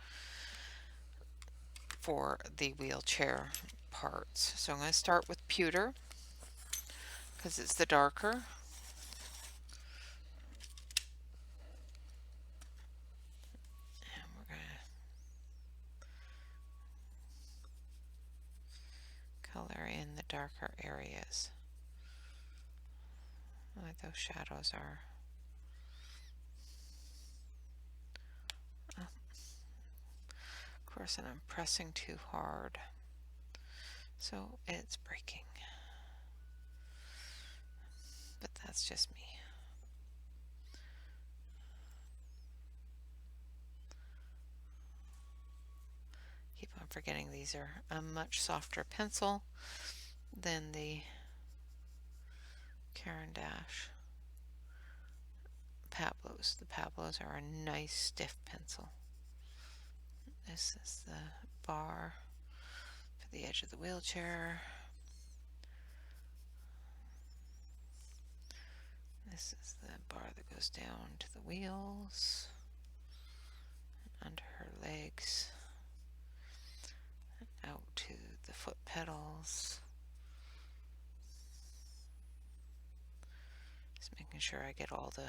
for the wheelchair parts. So I'm going to start with pewter because it's the darker. And we're going color in the darker areas. Like those shadows are. Of course, and I'm pressing too hard, so it's breaking. But that's just me. Keep on forgetting these are a much softer pencil than the Caran d'Ache Pablos. The Pablos are a nice stiff pencil. This is the bar for the edge of the wheelchair. This is the bar that goes down to the wheels, under her legs, and out to the foot pedals. Just making sure I get all the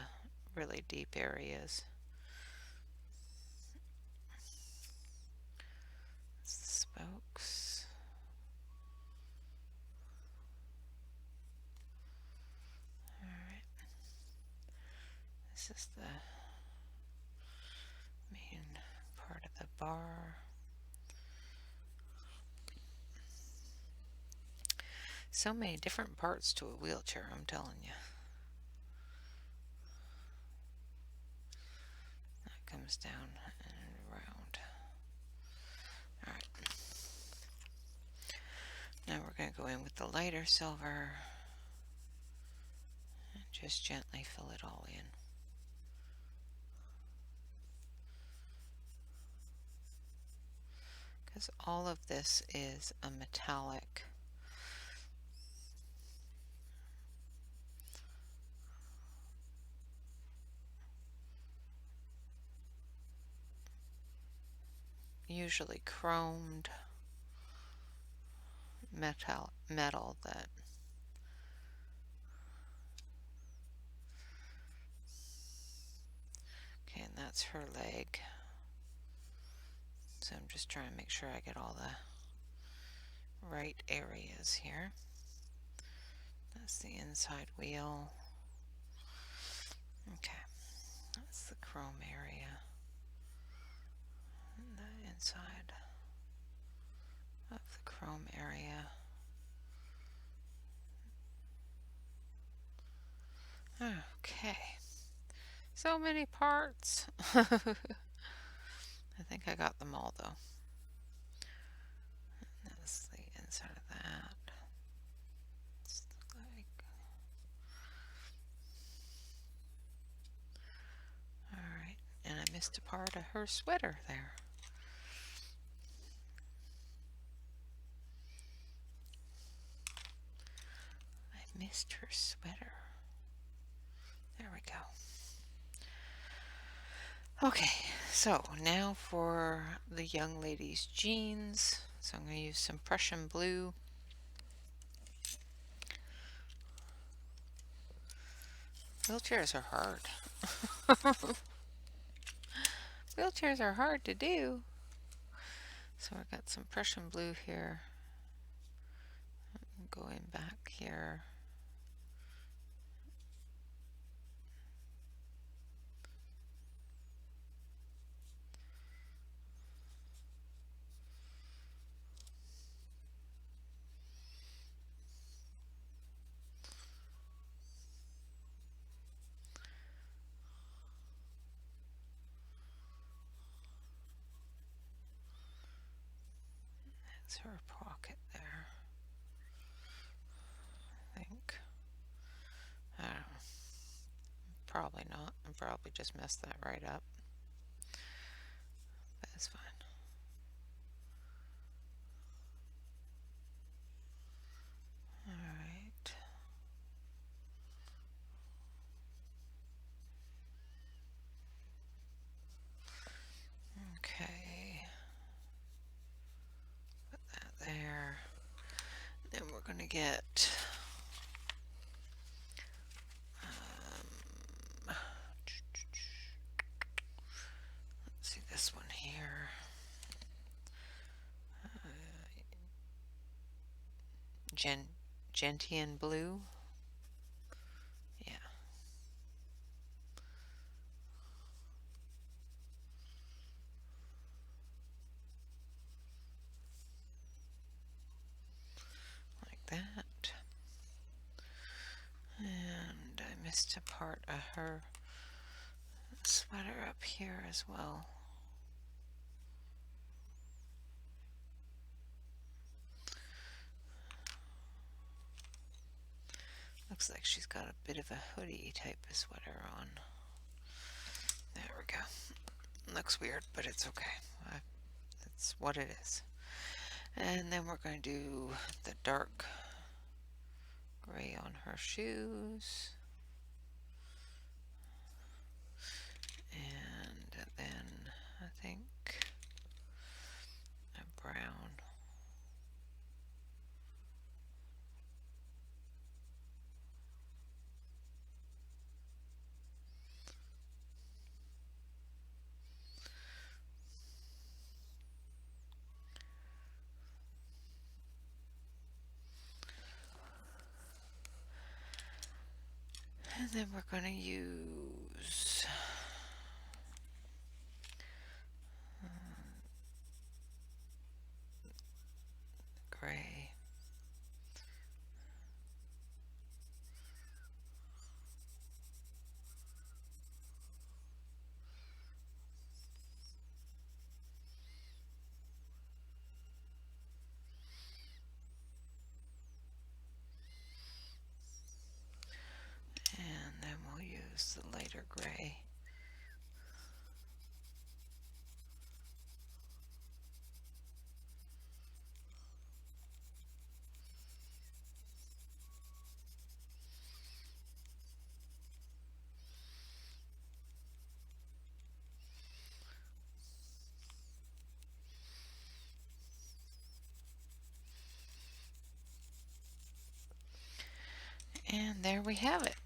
really deep areas. It's the spokes. Alright. This is the main part of the bar. So many different parts to a wheelchair, I'm telling you. That comes down and around. Alright. Now we're going to go in with the lighter silver and just gently fill it all in. Because all of this is a metallic. Usually chromed metal that okay, and that's her leg. So I'm just trying to make sure I get all the right areas here. That's the inside wheel. Okay, that's the chrome area. And the inside of the chrome area. Okay, so many parts. I think I got them all though. And that's the inside of that. It's the leg. Alright, and I missed a part of her sweater there. I missed her sweater. There we go. Okay, so now for the young lady's jeans. So I'm going to use some Prussian blue. Wheelchairs are hard. Wheelchairs are hard to do. So I've got some Prussian blue here. Going back here. That's her pocket there. I think. I don't know. Probably not. I probably just messed that right up. But it's fine. Alright. Okay. Put that there. Then we're going to get let's see this one here. Gen Gentian blue. Yeah, like that. And I missed a part of her sweater up here as well. Looks like she's got a bit of a hoodie type of sweater on. There we go. Looks weird, but it's okay. That's what it is. And then we're going to do the dark gray on her shoes. And then I think a brown. And then we're going to use gray. And then we'll use the lighter gray. And there we have it.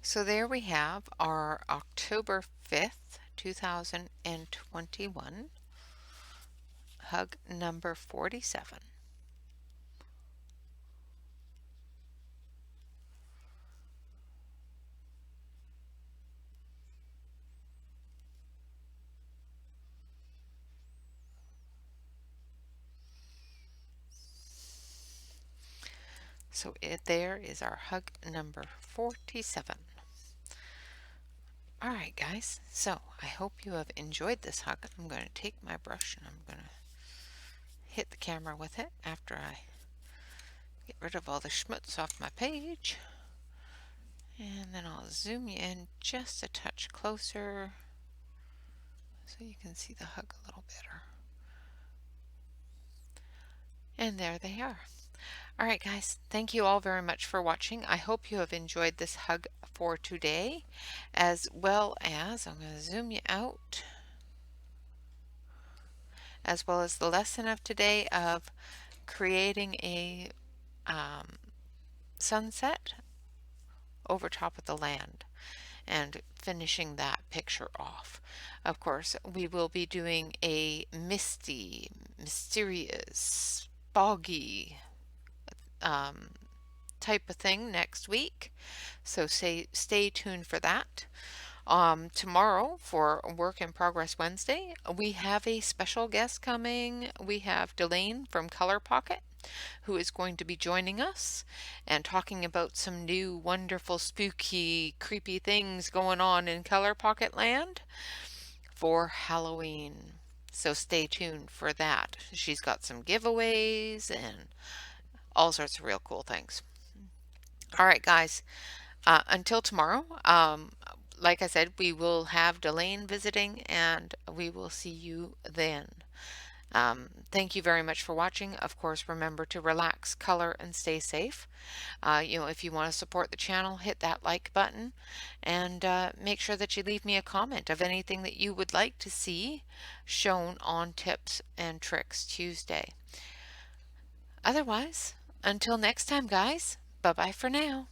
So there we have our October 5th, 2021 hug number 47. So there is our hug number 47. All right, guys, so I hope you have enjoyed this hug. I'm going to take my brush and I'm going to hit the camera with it after I get rid of all the schmutz off my page. And then I'll zoom you in just a touch closer so you can see the hug a little better. And there they are. All right, guys, thank you all very much for watching. I hope you have enjoyed this hug for today, as well as, I'm going to zoom you out, as well as the lesson of today of creating a sunset over top of the land and finishing that picture off. Of course, we will be doing a misty, mysterious, foggy type of thing next week, so stay tuned for that. Tomorrow for Work in Progress Wednesday, we have a special guest coming. We have Delane from Color Pocket, who is going to be joining us and talking about some new wonderful, spooky, creepy things going on in Color Pocket land for Halloween. So stay tuned for that. She's got some giveaways and all sorts of real cool things. All right, guys, until tomorrow, like I said, we will have Delane visiting and we will see you then. Thank you very much for watching. Of course, remember to relax, color, and stay safe. If you want to support the channel, hit that like button and make sure that you leave me a comment of anything that you would like to see shown on Tips and Tricks Tuesday. Otherwise, until next time, guys, bye-bye for now.